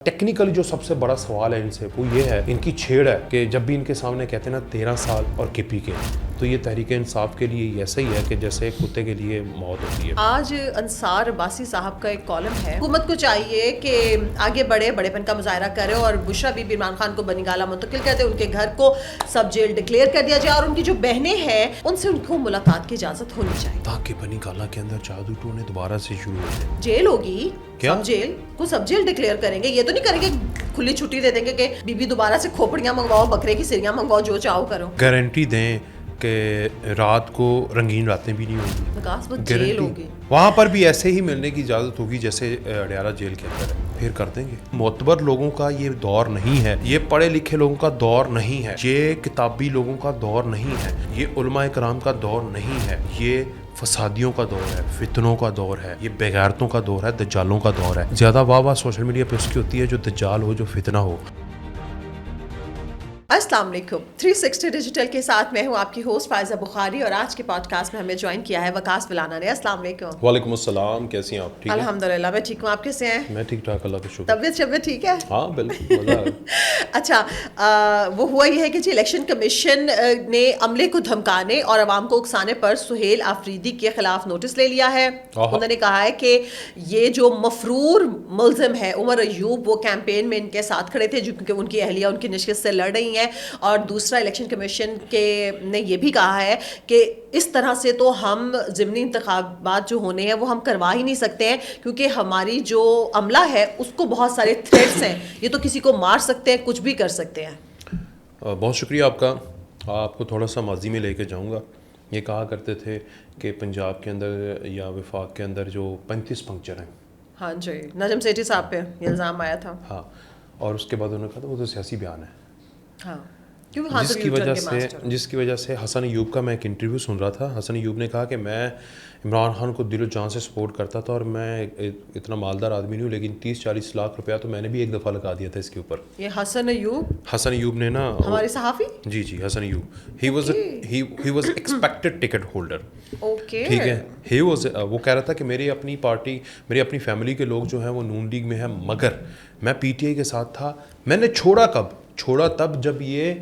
Technically جو سب سے بڑا سوال ہے ان سے وہ یہ ہے، ان کی چھیڑ ہے کہ جب بھی ان کے سامنے کہتے ہیں نا 13 سال اور KP کے، تو یہ تحریک انصاف کے لیے ایسا ہی ہے کہ جیسے کتے کے لیے موت ہوتی ہے۔ آج انصار عباسی صاحب کا ایک کالم ہے، حکومت کو چاہیے کہ آگے بڑھے، بڑے پن کا مظاہرہ کرے اور بشرا بی بی عمران خان کو بنی گالہ منتقل کر دے، ان کے گھر کو سب جیل ڈکلیئر کر دیا جائے اور ان کی جو بہنیں ہیں ان سے ان کو ملاقات کی اجازت ہونی چاہیے تاکہ بنی گالہ کے اندر جادو ٹونے دوبارہ سے شروع ہو جائے۔ جیل ہوگی، کیا سب جیل ڈکلیئر کریں گے، یہ تو نہیں کریں گے کھلی چھٹی دے دیں گے کہ بی بی دوبارہ سے کھوپڑیاں منگواؤ، بکرے کی سریاں منگواؤ، جو چاہو کرو۔ گارنٹی دیں کہ رات کو رنگین راتیں بھی نہیں ہوں وکاس وہ گی، جیل گارنٹی ہوگی، وہاں پر بھی ایسے ہی ملنے کی اجازت ہوگی جیسے اڈیالہ جیل کے اندر ہے، پھر کر دیں گے۔ معتبر لوگوں کا یہ دور نہیں ہے، یہ پڑھے لکھے لوگوں کا دور نہیں ہے، یہ کتابی لوگوں کا دور نہیں ہے، یہ علماء کرام کا دور نہیں ہے، یہ فسادیوں کا دور ہے، فتنوں کا دور ہے، یہ بےغیرتوں کا دور ہے، دجالوں کا دور ہے۔ زیادہ واہ سوشل میڈیا پہ اس کی ہوتی ہے جو دجال ہو، جو فتنہ ہو۔ السلام علیکم۔ 360 ڈیجیٹل کے ساتھ میں ہوں آپ کی ہوسٹ فائزہ بخاری، اور آج کے پوڈ کاسٹ میں ہمیں جوائن کیا ہے وکاس ولانا نے۔ السلام علیکم۔ وعلیکم السلام، کیسی ہیں آپ؟ ٹھیک ہے الحمدللہ میں ٹھیک ہوں، آپ کیسے ہیں؟ میں ٹھیک ٹھاک، اللہ کا شکر۔ طبیعت ٹھیک ہے؟ ہاں بالکل، مزہ آ رہا۔ اچھا، وہ ہوا یہ ہے کہ جی الیکشن کمیشن نے عملے کو دھمکانے اور عوام کو اکسانے پر سہیل آفریدی کے خلاف نوٹس لے لیا ہے۔ انہوں نے کہا ہے کہ یہ جو مفرور ملزم ہے عمر ایوب، وہ کیمپین میں ان کے ساتھ کھڑے تھے کیونکہ ان کی اہلیہ ان کی نشست سے لڑ رہی ہیں، اور دوسرا الیکشن کمیشن کے نے یہ بھی کہا ہے کہ اس طرح سے تو ہم ضمنی انتخابات جو ہونے ہیں وہ ہم کروا ہی نہیں سکتے ہیں، کیونکہ ہماری جو عملہ ہے اس کو بہت سارے تھریٹس ہیں، یہ تو کسی کو مار سکتے ہیں، کچھ بھی کر سکتے ہیں۔ بہت شکریہ آپ کا۔ آپ کو تھوڑا سا ماضی میں لے کے جاؤں گا۔ یہ کہا کرتے تھے کہ پنجاب کے اندر یا وفاق کے اندر جو 35 پنکچر ہیں، ہاں جی، نجم سیٹھی صاحب پہ یہ الزام آیا تھا۔ ہاں، اور اس کے بعد انہوں نے کہا تھا وہ تو سیاسی بیان ہے، ہاں، جس کی وجہ سے حسن ایوب کا میں ایک انٹرویو سن رہا تھا۔ حسن ایوب نے کہا کہ میں عمران خان کو دل و جان سے سپورٹ کرتا تھا اور میں اتنا مالدار آدمی نہیں ہوں، لیکن 30-40 لاکھ روپیہ تو میں نے بھی ایک دفعہ لگا دیا تھا اس کے اوپر۔ یہ حسن ایوب نے نا، ہمارے صحافی، جی Hasan Ayub, he was expected ticket holder, ٹھیک ہے۔ وہ کہہ رہا تھا کہ میری اپنی پارٹی، میری اپنی فیملی کے لوگ جو ہیں وہ نون لیگ میں ہیں، مگر میں PTI کے ساتھ تھا۔ میں نے چھوڑا تب جب یہ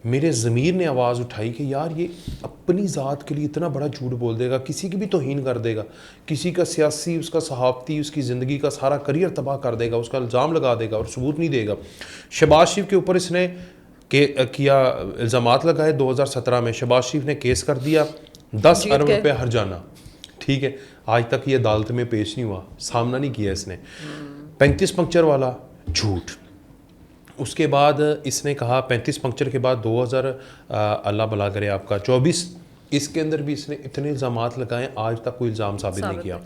میرے ضمیر نے آواز اٹھائی کہ یار یہ اپنی ذات کے لیے اتنا بڑا جھوٹ بول دے گا، کسی کی بھی توہین کر دے گا، کسی کا سیاسی، اس کا صحافتی، اس کی زندگی کا سارا کریئر تباہ کر دے گا، اس کا الزام لگا دے گا اور ثبوت نہیں دے گا۔ شہباز شریف کے اوپر اس نے کیا الزامات لگائے 2017 میں، شہباز شریف نے کیس کر دیا، 10 ارب روپے ہرجانہ، ٹھیک ہے۔ آج تک یہ عدالت میں پیش نہیں ہوا، سامنا نہیں کیا اس نے۔ 35 پنکچر والا جھوٹ۔ اس کے بعد اس نے کہا 35 پنکچر کے بعد 2000 اللہ بھلا کرے آپ کا 24، اس کے اندر بھی اس نے اتنے الزامات لگائے، آج تک کوئی الزام ثابت نہیں کیا۔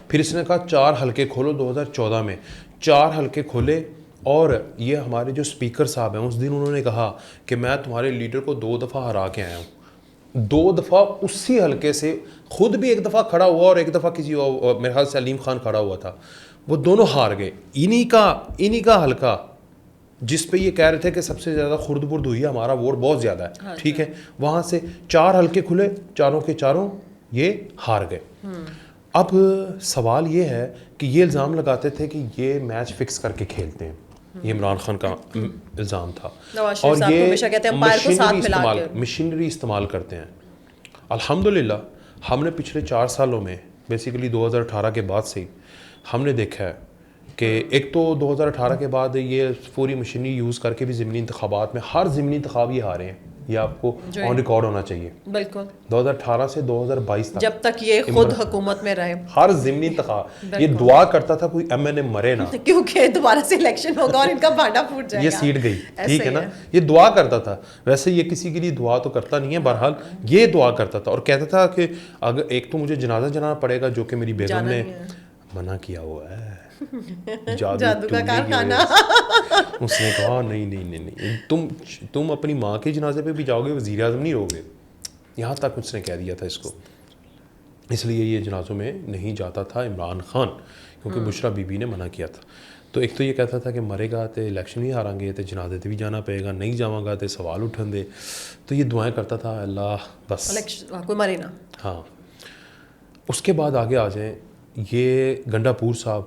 پھر اس نے کہا 4 حلقے کھولو 2014 میں، 4 حلقے کھولے، اور یہ ہمارے جو اسپیکر صاحب ہیں اس دن انہوں نے کہا کہ میں تمہارے لیڈر کو 2 دفعہ ہرا کے آیا ہوں، 2 دفعہ اسی حلقے سے، خود بھی ایک دفعہ کھڑا ہوا اور ایک دفعہ کسی میرے خیال سے علیم خان کھڑا ہوا تھا، وہ دونوں ہار گئے۔ انہی کا حلقہ جس پہ یہ کہہ رہے تھے کہ سب سے زیادہ خرد برد ہوئی ہے، ہمارا ووٹ بہت زیادہ ہے، ٹھیک ہے، وہاں سے 4 حلقے کھلے، چاروں کے چاروں یہ ہار گئے۔ اب سوال یہ ہے کہ یہ الزام لگاتے تھے کہ یہ میچ فکس کر کے کھیلتے ہیں، یہ عمران خان کا الزام تھا، اور یہ مشینری استعمال کرتے ہیں۔ الحمدللہ ہم نے پچھلے 4 سالوں میں، بیسیکلی 2018 کے بعد سے ہم نے دیکھا ہے کہ ایک تو 2018 کے بعد یہ پوری مشینری یوز کر کے بھی ضمنی انتخابات میں ہر ضمنی انتخاب یہ ہارے ہیں، یہ آپ کو آن ریکارڈ ہونا چاہیے۔ بالکل 2018 سے 2022 تک، جب تک یہ خود حکومت میں رہے، ہر ضمنی انتخاب یہ دعا کرتا تھا کوئی MNA مرے نا، کیونکہ دوبارہ سے الیکشن ہوگا اور ان کا بھانڈا پھوٹ جائے گا، یہ سیٹ گئی، ٹھیک ہے نا۔ یہ دعا کرتا تھا، ویسے یہ کسی کے لیے دعا تو کرتا نہیں ہے، بہرحال یہ دعا کرتا تھا اور کہتا تھا کہ اگر ایک تو مجھے جنازہ جانا پڑے گا جو کہ میری بیگم نے منع کیا ہوا ہے، جادو کا کارخانہ۔ اس نے کہا نہیں، تم اپنی ماں کے جنازے پہ بھی جاؤ گے، وزیر اعظم نہیں ہوگے، یہاں تک اس نے کہہ دیا تھا اس کو۔ اس لیے یہ جنازوں میں نہیں جاتا تھا عمران خان، کیونکہ بشرا بی بی نے منع کیا تھا۔ تو ایک تو یہ کہتا تھا کہ مرے گا تو الیکشن بھی ہاریں گے، تو جنازے تے بھی جانا پڑے گا، نہیں جاواں گا تو سوال اٹھن دے، تو یہ دعائیں کرتا تھا اللہ بس کوئی مرے نا۔ ہاں، اس کے بعد آگے آ جائیں، یہ گنڈا پور صاحب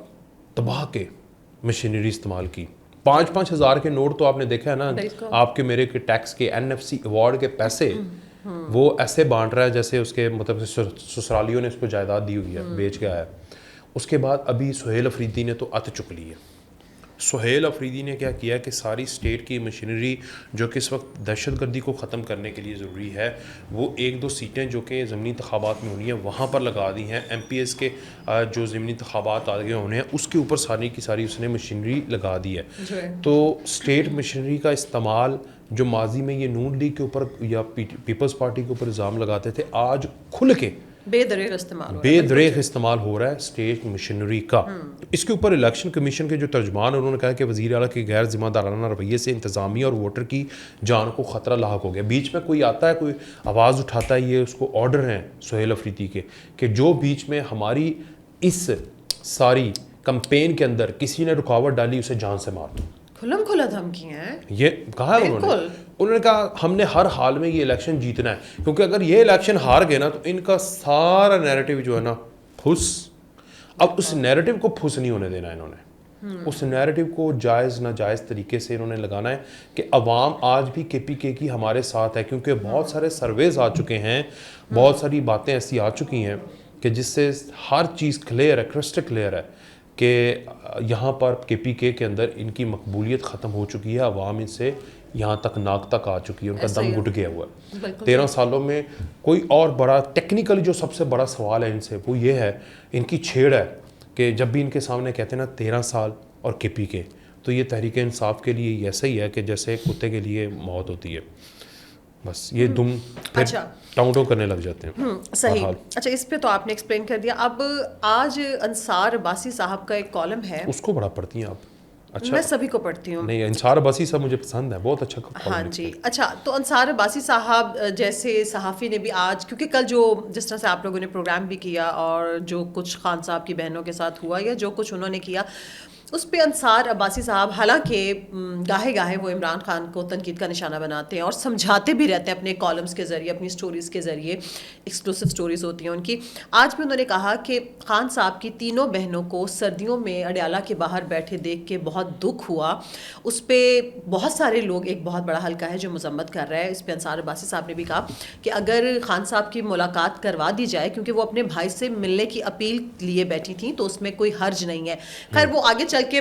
تباہ کے، مشینری استعمال کی. 5,000 کے نوٹ تو آپ نے دیکھا ہے نا, آپ کے میرے کے ٹیکس کے NFC ایوارڈ کے پیسے وہ ایسے بانٹ رہا ہے جیسے اس کے مطلب سسرالیوں نے اس کو جائیداد دی ہوئی ہے, بیچ کے آیا. اس کے بعد ابھی سہیل افریدی نے تو ات چک لی ہے. سہیل افریدی نے کیا کیا کہ ساری اسٹیٹ کی مشینری جو کہ اس وقت دہشت گردی کو ختم کرنے کے لیے ضروری ہے, وہ 1-2 سیٹیں جو کہ ضمنی انتخابات میں ہونی ہیں وہاں پر لگا دی ہیں. MPs کے جو ضمنی انتخابات آگے ہونے ہیں اس کے اوپر ساری کی ساری اس نے مشینری لگا دی ہے. تو اسٹیٹ مشینری کا استعمال جو ماضی میں یہ نون لیگ کے اوپر یا پیپلز پارٹی کے اوپر الزام لگاتے تھے, آج کھل کے بے دریغ استعمال ہو رہا ہے اسٹیٹ مشینری کا. اس کے اوپر الیکشن کمیشن کے جو ترجمان انہوں نے کہا کہ وزیر اعلیٰ کے غیر ذمہ دارانہ رویے سے انتظامیہ اور ووٹر کی جان کو خطرہ لاحق ہو گیا. بیچ میں کوئی آتا ہے, کوئی آواز اٹھاتا ہے, یہ اس کو آرڈر ہیں سہیل افریدی کے کہ جو بیچ میں ہماری اس ساری کمپین کے اندر کسی نے رکاوٹ ڈالی اسے جان سے مار دو. کھلم کھلا دھمکیاں ہیں یہ کہا ہے انہوں نے کہا ہم نے ہر حال میں یہ الیکشن جیتنا ہے, کیونکہ اگر یہ الیکشن ہار گئے نا تو ان کا سارا نیریٹو جو ہے نا پھس. اب اس نیریٹو کو پھس نہیں ہونے دینا انہوں نے, اس نیریٹو کو جائز ناجائز طریقے سے انہوں نے لگانا ہے کہ عوام آج بھی KPK کی ہمارے ساتھ ہے, کیونکہ بہت سارے سرویز آ چکے ہیں, بہت ساری باتیں ایسی آ چکی ہیں کہ جس سے ہر چیز کلیئر ہے, کرسٹل کلیئر ہے کہ یہاں پر KPK کے اندر ان کی مقبولیت ختم ہو چکی ہے, عوام ان سے یہاں تک ناک تک آ چکی ہے, ان کا دم گھٹ گیا ہوا ہے. 13 سالوں میں کوئی اور بڑا ٹیکنیکلی جو سب سے بڑا سوال ہے ان سے وہ یہ ہے, ان کی چھیڑ ہے کہ جب بھی ان کے سامنے کہتے ہیں نا 13 سال اور KPK, تو یہ تحریک انصاف کے لیے ایسا ہی ہے کہ جیسے کتے کے لیے موت ہوتی ہے, بس یہ دم پھر ٹاؤں کرنے لگ جاتے ہیں. صحیح. اچھا, اس پہ تو آپ نے ایکسپلین کر دیا. اب آج انصار عباسی صاحب کا ایک کالم ہے, اس کو بڑا پڑھتی ہیں آپ؟ اچھا, میں سبھی کو پڑھتی ہوں. نہیں, انصار عباسی صاحب مجھے پسند ہے, بہت اچھا کالم. ہاں جی. اچھا, تو انصار عباسی صاحب جیسے صحافی نے بھی آج, کیونکہ کل جو جس طرح سے آپ لوگوں نے پروگرام بھی کیا اور جو کچھ خان صاحب کی بہنوں کے ساتھ ہوا یا جو کچھ انہوں نے کیا, اس پہ انصار عباسی صاحب حالانکہ گاہے گاہے وہ عمران خان کو تنقید کا نشانہ بناتے ہیں اور سمجھاتے بھی رہتے ہیں اپنے کالمز کے ذریعے, اپنی سٹوریز کے ذریعے, ایکسکلوسیو سٹوریز ہوتی ہیں ان کی. آج بھی انہوں نے کہا کہ خان صاحب کی تینوں بہنوں کو سردیوں میں اڈیالہ کے باہر بیٹھے دیکھ کے بہت دکھ ہوا. اس پہ بہت سارے لوگ, ایک بہت بڑا حلقہ ہے جو مذمت کر رہا ہے. اس پہ انصار عباسی صاحب نے بھی کہا کہ اگر خان صاحب کی ملاقات کروا دی جائے, کیونکہ وہ اپنے بھائی سے ملنے کی اپیل لیے بیٹھی تھیں, تو اس میں کوئی حرج نہیں ہے. خیر, وہ آگے چل کے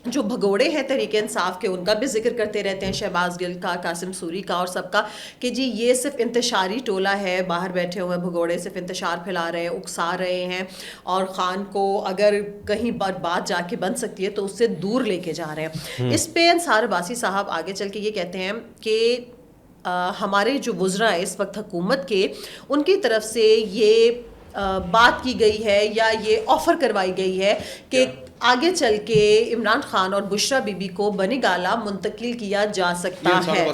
جو بھگوڑے ہیں تحریک انصاف کے, ان کا بھی ذکر کرتے رہتے ہیں, شہباز گل کا, قاسم سوری کا اور سب کا, کہ جی یہ صرف انتشاری ٹولہ ہے, باہر بیٹھے ہوئے بھگوڑے صرف انتشار پھیلا رہے ہیں, اکسا رہے ہیں, اور خان کو اگر کہیں پر بات جا کے بن سکتی ہے تو اس سے دور لے کے جا رہے ہیں. اس پہ انصار عباسی صاحب آگے چل کے یہ کہتے ہیں کہ ہمارے جو وزراء اس وقت حکومت کے, ان کی طرف سے یہ بات کی گئی ہے یا یہ آفر کروائی گئی ہے کہ آگے چل کے عمران خان اور بشرا بی بی کو بنی گالہ منتقل کیا جا سکتا ہے.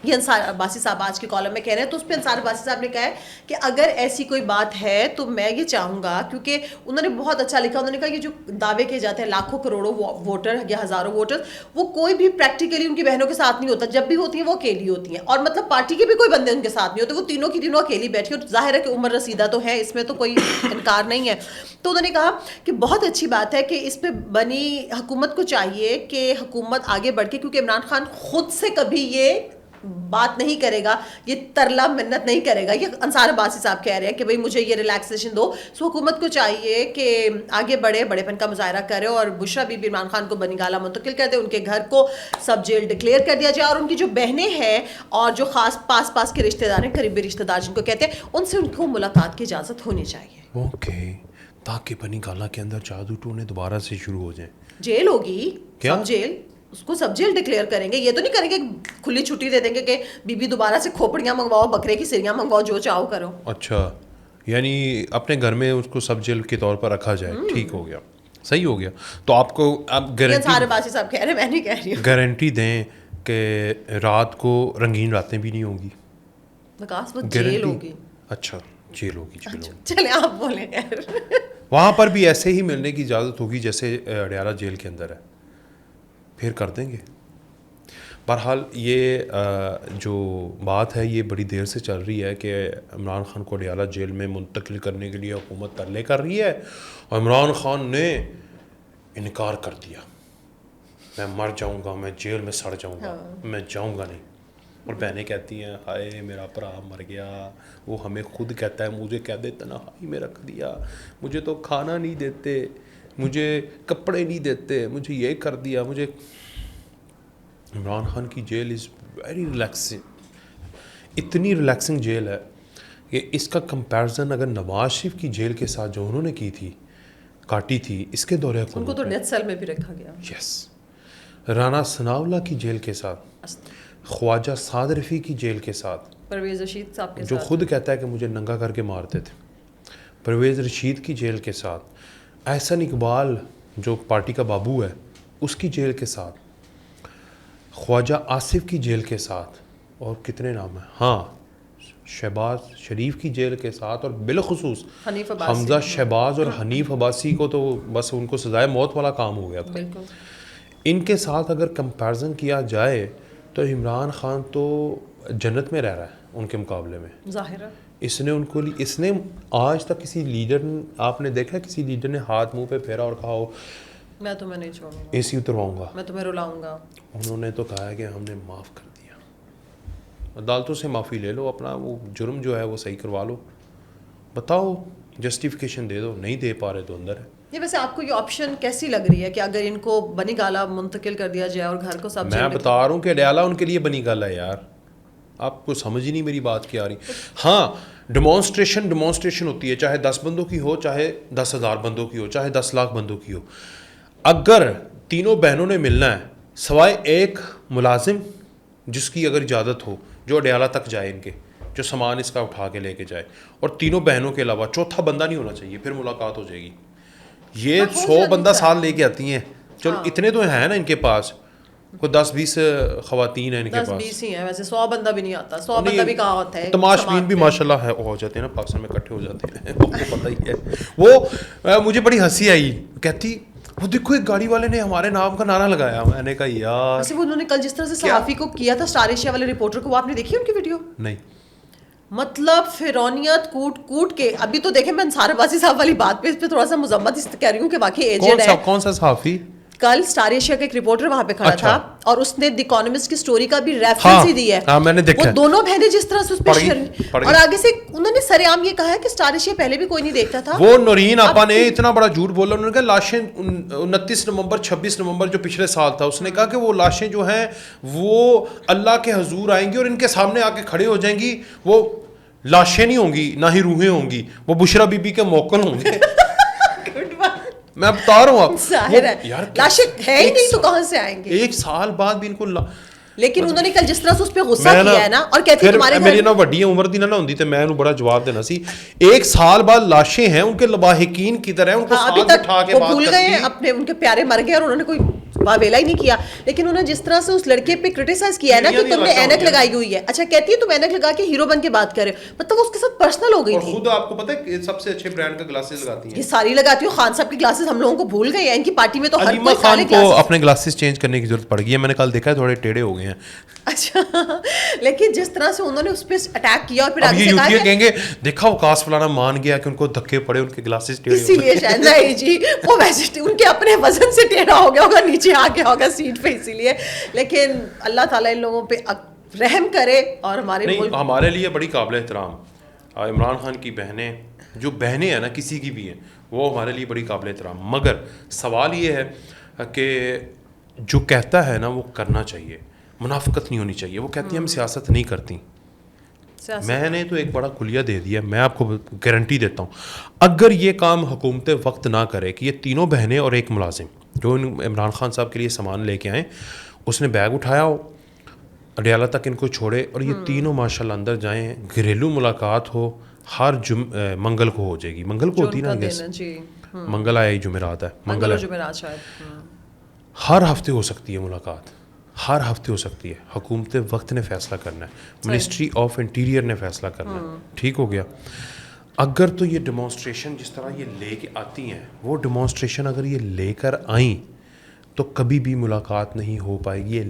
یہ انصار عباسی صاحب آج کے کالم میں کہہ رہے ہیں. تو اس پہ انصار عباسی صاحب نے کہا ہے کہ اگر ایسی کوئی بات ہے تو میں یہ چاہوں گا, کیونکہ انہوں نے بہت اچھا لکھا, انہوں نے کہا یہ جو دعوے کیے جاتے ہیں لاکھوں کروڑوں ووٹر یا ہزاروں ووٹر, وہ کوئی بھی پریکٹیکلی ان کی بہنوں کے ساتھ نہیں ہوتا, جب بھی ہوتی ہیں وہ اکیلی ہوتی ہیں, اور مطلب پارٹی کے بھی کوئی بندے ان کے ساتھ نہیں ہوتے, وہ تینوں کی تینوں اکیلی بیٹھی, اور ظاہر ہے کہ عمر رسیدہ تو ہے, اس میں تو کوئی انکار نہیں ہے. تو انہوں نے کہا کہ بہت اچھی بات ہے کہ اس پہ بنی حکومت کو چاہیے کہ حکومت آگے بڑھ کے, کیونکہ عمران خان خود سے کبھی یہ بات نہیں کرے گا, یہ ترلا منت نہیں کرے گا. یہ انصار عباسی صاحب کہہ رہے ہیں کہ بھئی مجھے یہ ریلیکسیشن دو. سو حکومت کو چاہیے کہ آگے بڑھے, بڑے پن کا مظاہرہ کرے, اور بشرا بی بی عمران خان کو بنی گالہ منتقل کر دے, ان کے گھر کو سب جیل ڈکلیئر کر دیا جائے, اور ان کی جو بہنیں ہیں اور جو خاص پاس کے رشتہ دار ہیں, قریبی رشتہ دار جن کو کہتے ہیں, ان سے ان کو ملاقات کی اجازت ہونی چاہیے. اوکے, تاکہ بنی گالہ کے اندر جادو ٹونے دوبارہ سے شروع ہو جائیں. جیل ہوگی, سب جیل, اس کو سب جیل ڈکلیئر کریں گے. یہ تو نہیں کریں گے کھلی چھٹی دے دیں گے کہ بی بی دوبارہ سے کھوپڑیاں منگواؤ, بکرے کی سریاں منگواؤ, جو چاہو کرو. اچھا, یعنی اپنے گھر میں اس کو سب جیل کے طور پر رکھا جائے. ٹھیک ہو گیا, صحیح ہو گیا. تو آپ کو آپ گارنٹی دیں کہ رات کو رنگین راتیں بھی نہیں ہوں گی. جیل ہوگی. اچھا, جیل ہوگی. چلیں آپ بولیں. وہاں پر بھی ایسے ہی ملنے کی اجازت ہوگی جیسے اڈیالہ جیل کے اندر ہے, پھر کر دیں گے. بہرحال یہ جو بات ہے یہ بڑی دیر سے چل رہی ہے کہ عمران خان کو اڈیالہ جیل میں منتقل کرنے کے لیے حکومت ترلے کر رہی ہے, اور عمران خان نے انکار کر دیا. میں مر جاؤں گا, میں جیل میں سڑ جاؤں گا, میں جاؤں گا نہیں. اور بہنیں کہتی ہیں ہائے میرا بھرا مر گیا, وہ ہمیں خود کہتا ہے, مجھے کہہ دے تنہائی میں رکھ دیا, مجھے تو کھانا نہیں دیتے, مجھے کپڑے نہیں دیتے, مجھے یہ کر دیا. مجھے عمران خان کی جیل از ویری ریلیکسنگ, اتنی ریلیکسنگ جیل ہے کہ اس کا کمپیرزن اگر نواز شریف کی جیل کے ساتھ جو انہوں نے کی تھی, کاٹی تھی اس کے دورے ان کو تو ڈیتھ سیل میں بھی رکھا گیا. یس, رانا ثناءاللہ کی جیل کے ساتھ, خواجہ سعد رفیع کی جیل کے ساتھ, پرویز رشید صاحب کے جو خود کہتا ہے کہ مجھے ننگا کر کے مارتے تھے, پرویز رشید کی جیل کے ساتھ, احسن اقبال جو پارٹی کا بابو ہے اس کی جیل کے ساتھ, خواجہ آصف کی جیل کے ساتھ, اور کتنے نام ہیں, ہاں شہباز شریف کی جیل کے ساتھ, اور بالخصوص حمزہ شہباز اور حنیف عباسی کو تو بس ان کو سزائے موت والا کام ہو گیا تھا. ان کے ساتھ اگر کمپیرزن کیا جائے تو عمران خان تو جنت میں رہ رہا ہے ان کے مقابلے میں. ظاہر ہے اس نے ان کو اس نے آج تک کسی لیڈر, آپ نے دیکھا کسی لیڈر نے ہاتھ منہ پہ پھیرا اور کہا ہو میں تمہیں نہیں چھوڑوں گا, اے سی اترواؤں گا, میں تمہیں رلاؤں گا. انہوں نے تو کہا ہے کہ ہم نے معاف کر دیا, عدالتوں سے معافی لے لو, اپنا وہ جرم جو ہے وہ صحیح کروا لو, بتاؤ جسٹیفیکیشن دے دو, نہیں دے پا رہے تو اندر ہے. یہ ویسے آپ کو یہ آپشن کیسی لگ رہی ہے کہ اگر ان کو بنی گالا منتقل کر دیا جائے اور گھر کو سب, میں بتا رہا ہوں کہ ڈیالہ ان کے لیے بنی گالا ہے یار, آپ کو سمجھ ہی نہیں میری بات کی آ رہی. ہاں ڈیمانسٹریشن ہوتی ہے, چاہے 10 بندوں کی ہو, چاہے 10,000 بندوں کی ہو, چاہے 10 لاکھ بندوں کی ہو. اگر تینوں بہنوں نے ملنا ہے سوائے ایک ملازم جس کی اگر اجازت ہو جو اڈیالہ تک جائے, ان کے جو سامان اس کا اٹھا کے لے کے جائے, اور تینوں بہنوں کے علاوہ چوتھا بندہ نہیں ہونا چاہیے, پھر ملاقات ہو جائے گی. یہ 100 بندہ سال لے کے آتی ہیں, چلو اتنے تو ہیں نا ان کے پاس, کوئی 10-20 خواتین ہیں ان کے پاس, 10-20 ہی ہیں ویسے, 100 بندہ بھی نہیں آتا, 100 بندہ بھی کہاں ہوتا ہے. تماشبین بھی ماشاءاللہ ہے ہو جاتے ہیں نا پاکستان میں, اکٹھے ہو جاتے ہیں, وہ پتہ ہی ہے. وہ مجھے بڑی ہنسی آئی, کہتی وہ دیکھو ایک گاڑی والے نے ہمارے نام کا نعرہ لگایا. میں نے کہا یار ویسے وہ انہوں نے کل جس طرح سے صحافی کو کیا تھا, اسٹار ایشیا والے رپورٹر کو, وہ آپ نے دیکھی ان کی ویڈیو؟ نہیں, مطلب فرونیت کوٹ کے. ابھی تو دیکھیں میں انصار عباسی صاحب والی بات پہ اس پہ تھوڑا سا مذمت اس کہہ رہی ہوں کہ واقعی ایجنٹ ہے. کون سا صحافی؟ کل اسٹار ایشیا کا ایک رپورٹر وہاں پہ کھڑا تھا اور اس نے دی اکانومسٹ کی سٹوری کا بھی ریفرنس ہی دی ہے. ہاں میں نے دیکھا, وہ دونوں بہنیں جس طرح سے اس پہ شیئر, اور آگے سے انہوں نے سر عام یہ کہا ہے کہ اسٹار ایشیا پہلے بھی کوئی نہیں دیکھتا تھا. وہ نورین آپا نے اتنا بڑا جھوٹ بولا, انہوں نے کہا لاشیں 29 نومبر 26 نومبر جو پچھلے سال تھا, اس نے کہا کہ وہ لاشیں جو ہیں وہ اللہ کے حضور آئیں گی اور ان کے سامنے آ کے کھڑے ہو جائیں گی. وہ لاشیں نہیں ہوں گی, نہ ہی روحیں ہوں گی, وہ بشرا بی بی کے موکل ہوں گے. میں بتا رہا ہوں آپ, لاشیں ہے ہی نہیں تو کہاں سے آئیں گے. 1 سال بعد بھی ان کو لیکن انہوں نے کل جس طرح سے اس پہ غصہ کیا ہے نا, اور کہتی ہے تمہارے میری نا وڈی عمر دی نہ ہوندی تے میں انہوں بڑا جواب دینا سی. 1 سال بعد لاشیں ہیں ان کے لواحقین کی طرح, ان کو ساتھ بٹھا کے بات بھول گئے اپنے, ان کے پیارے مر گئے اور انہوں نے کوئی واویلا ہی نہیں کیا. لیکن انہوں نے جس طرح سے اس لڑکے پہ کرٹیسائز کیا ہے نا کہ تم نے اینک لگائی ہوئی ہے. اچھا کہتی ہے تم اینک لگا کے ہیرو بن کے بات کر رہے ہو, مطلب وہ اس کے ساتھ پرسنل ہو گئی تھی. خود آپ کو پتہ ہے سب سے اچھے برانڈ کا گلاسز لگاتی ہیں, یہ ساری لگاتی ہوں. خان صاحب کی گلاسز ہم لوگوں کو بھول گئے ہیں, ان کی پارٹی میں تو ہر کوئی خان کو اپنے گلاسز چینج کرنے کی ضرورت پڑ گئی ہے. میں نے کل دیکھا ہے تھوڑے ٹیڑھے ہو گئے ہیں. اچھا لیکن جس طرح سے انہوں نے اس پہ اٹیک کیا اور پھر آگے سے کہا کہیں گے دیکھا وقاص فلانا مان گیا کہ ان کو دھکے پڑے, ان کے گلاسز ٹیڑھے, اسی لیے شاید نہیں جی وہ ویسے ان کے اپنے وزن سے ٹیڑھا ہو گیا ہوگا, نیچے آ گیا ہوگا سیٹ پہ, اسی لیے. لیکن اللہ تعالیٰ ان لوگوں پہ رحم کرے. اور ہمارے لیے بڑی قابل احترام عمران خان کی بہنیں, جو بہنیں ہیں نا کسی کی بھی ہیں, وہ ہمارے لیے بڑی قابل احترام. مگر سوال یہ ہے کہ جو کہتا ہے نا وہ کرنا چاہیے, منافقت نہیں ہونی چاہیے. وہ کہتی ہیں ہم سیاست نہیں کرتی. میں نے تو ایک بڑا کلیہ دے دیا, میں آپ کو گارنٹی دیتا ہوں اگر یہ کام حکومت وقت نہ کرے کہ یہ تینوں بہنیں اور ایک ملازم جو عمران خان صاحب کے لیے سامان لے کے آئیں, اس نے بیگ اٹھایا ہو, اڈیالہ تک ان کو چھوڑے, اور یہ تینوں ماشاءاللہ اندر جائیں, گھریلو ملاقات ہو, ہر منگل کو ہو جائے گی. منگل کو ہوتی نا منگل آیا جمعرات ہے, منگل ہر ہفتے ہو سکتی ہے ملاقات, ہر ہفتے ہو سکتی ہے. حکومت وقت نے فیصلہ کرنا ہے, منسٹری آف انٹیریئر نے فیصلہ کرنا ہے. ٹھیک ہو گیا. اگر تو یہ ڈیمانسٹریشن جس طرح یہ لے کے آتی ہیں, وہ ڈیمانسٹریشن اگر یہ لے کر آئیں تو کبھی بھی ملاقات نہیں ہو پائے گی. یہ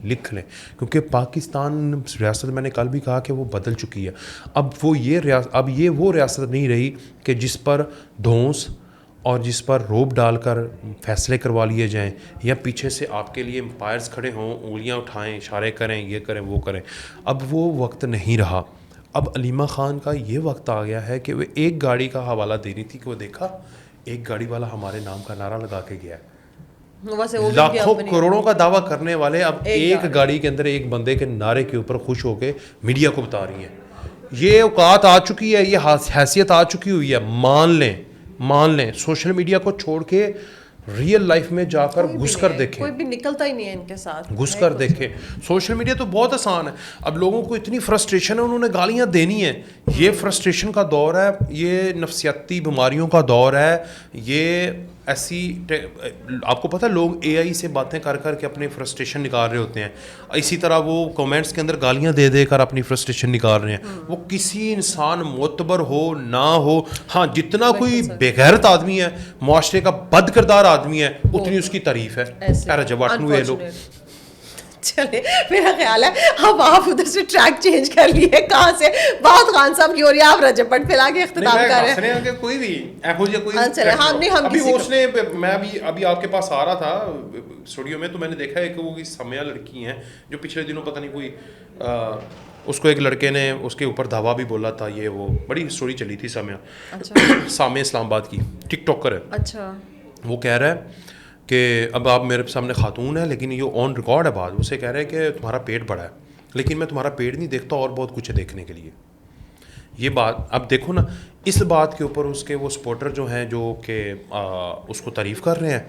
لکھ لیں کیونکہ پاکستان ریاست, میں نے کل بھی کہا کہ وہ بدل چکی ہے. اب وہ ریاست نہیں رہی کہ جس پر دھونس اور جس پر روب ڈال کر فیصلے کروا لیے جائیں یا پیچھے سے آپ کے لیے امپائرز کھڑے ہوں، انگلیاں اٹھائیں، اشارے کریں، یہ کریں وہ کریں، اب وہ وقت نہیں رہا. اب علیمہ خان کا یہ وقت آ گیا ہے کہ وہ ایک گاڑی کا حوالہ دے رہی تھی کہ وہ دیکھا ایک گاڑی والا ہمارے نام کا نعرہ لگا کے گیا ہے. لاکھوں کروڑوں کا دعویٰ کرنے والے اب ایک گاڑی کے اندر ایک بندے کے نعرے کے اوپر خوش ہو کے میڈیا کو بتا رہی ہیں. یہ اوقات آ چکی ہے، یہ حیثیت آ چکی ہوئی ہے. مان لیں سوشل میڈیا کو چھوڑ کے ریئل لائف میں جا کر گھس کر دیکھیں. کوئی بھی نکلتا ہی نہیں ہے ان کے ساتھ. گھس کر دیکھیں. سوشل میڈیا تو بہت آسان ہے. اب لوگوں کو اتنی فرسٹریشن ہے، انہوں نے گالیاں دینی ہیں. یہ فرسٹریشن کا دور ہے، یہ نفسیاتی بیماریوں کا دور ہے. یہ ایسی آپ کو پتہ ہے لوگ اے آئی سے باتیں کر کر کے اپنی فرسٹریشن نکال رہے ہوتے ہیں. اسی طرح وہ کامنٹس کے اندر گالیاں دے دے کر اپنی فرسٹریشن نکال رہے ہیں. وہ کسی انسان معتبر ہو نہ ہو، ہاں جتنا کوئی بے غیرت آدمی ہے، معاشرے کا بد کردار آدمی ہے، اتنی اس کی تعریف ہے. چلے میرا خیال ہے اب آپ ادھر سے ٹریک چینج کر لیے. کہاں سے بات خان صاحب کی ہو رہی ہے، آپ رجب بٹ پھیلا کے اختتام کر رہے ہیں. کوئی بھی ایہو جے کوئی میں ابھی آپ کے پاس آ رہا تھا اسٹوڈیو میں، تو میں نے دیکھا ہے کہ وہ سمیہ لڑکی ہیں جو پچھلے دنوں پتہ نہیں کوئی اس کو ایک لڑکے نے اس کے اوپر دھاوا بھی بولا تھا. یہ وہ بڑی اسٹوری چلی تھی سامع اسلام آباد کی، ٹک ٹاکر ہے. اچھا. وہ کہہ رہا ہے کہ اب آپ میرے سامنے خاتون ہے لیکن یہ آن ریکارڈ ہے بات، اسے کہہ رہے ہیں کہ تمہارا پیٹ بڑا ہے لیکن میں تمہارا پیٹ نہیں دیکھتا، اور بہت کچھ ہے دیکھنے کے لیے. یہ بات اب دیکھو نا، اس بات کے اوپر اس کے وہ سپورٹر جو ہیں جو کہ اس کو تعریف کر رہے ہیں.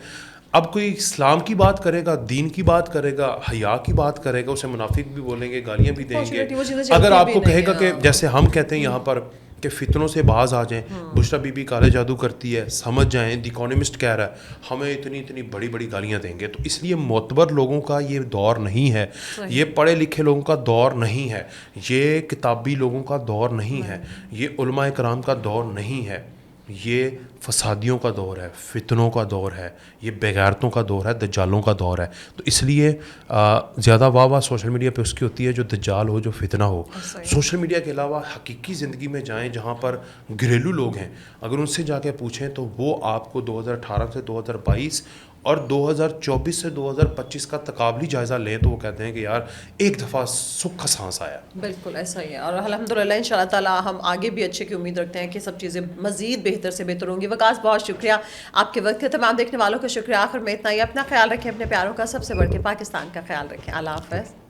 اب کوئی اسلام کی بات کرے گا، دین کی بات کرے گا، حیا کی بات کرے گا، اسے منافق بھی بولیں گے، گالیاں بھی دیں گے. اگر آپ کو کہے گا کہ جیسے ہم کہتے ہیں یہاں پر کہ فتنوں سے باز آ جائیں، بشرا بی بی کالے جادو کرتی ہے، سمجھ جائیں، دی اکانومسٹ کہہ رہا ہے، ہمیں اتنی بڑی بڑی گالیاں دیں گے. تو اس لیے معتبر لوگوں کا یہ دور نہیں ہے، یہ پڑھے لکھے لوگوں کا دور نہیں ہے، یہ کتابی لوگوں کا دور نہیں ہے، یہ علماء کرام کا دور نہیں ہے. یہ فسادیوں کا دور ہے، فتنوں کا دور ہے، یہ بےغیرتوں کا دور ہے، دجالوں کا دور ہے. تو اس لیے زیادہ واہ سوشل میڈیا پہ اس کی ہوتی ہے جو دجال ہو، جو فتنہ ہو. سوشل میڈیا کے علاوہ حقیقی زندگی میں جائیں جہاں پر گھریلو لوگ ہیں، اگر ان سے جا کے پوچھیں تو وہ آپ کو 2018 سے 2022 اور 2024 سے 2025 کا تقابلی جائزہ لیں تو وہ کہتے ہیں کہ یار ایک دفعہ سکھ کا سانس آیا. بالکل ایسا ہی ہے. اور الحمدللہ ان شاء اللہ تعالیٰ ہم آگے بھی اچھے کی امید رکھتے ہیں کہ سب چیزیں مزید بہتر سے بہتر ہوں گی. وقاص بہت شکریہ آپ کے وقت کے. تمام دیکھنے والوں کا شکریہ. آخر میں اتنا ہی. اپنا خیال رکھیں، اپنے پیاروں کا سب سے بڑھ کے پاکستان کا خیال رکھیں. اللہ حافظ.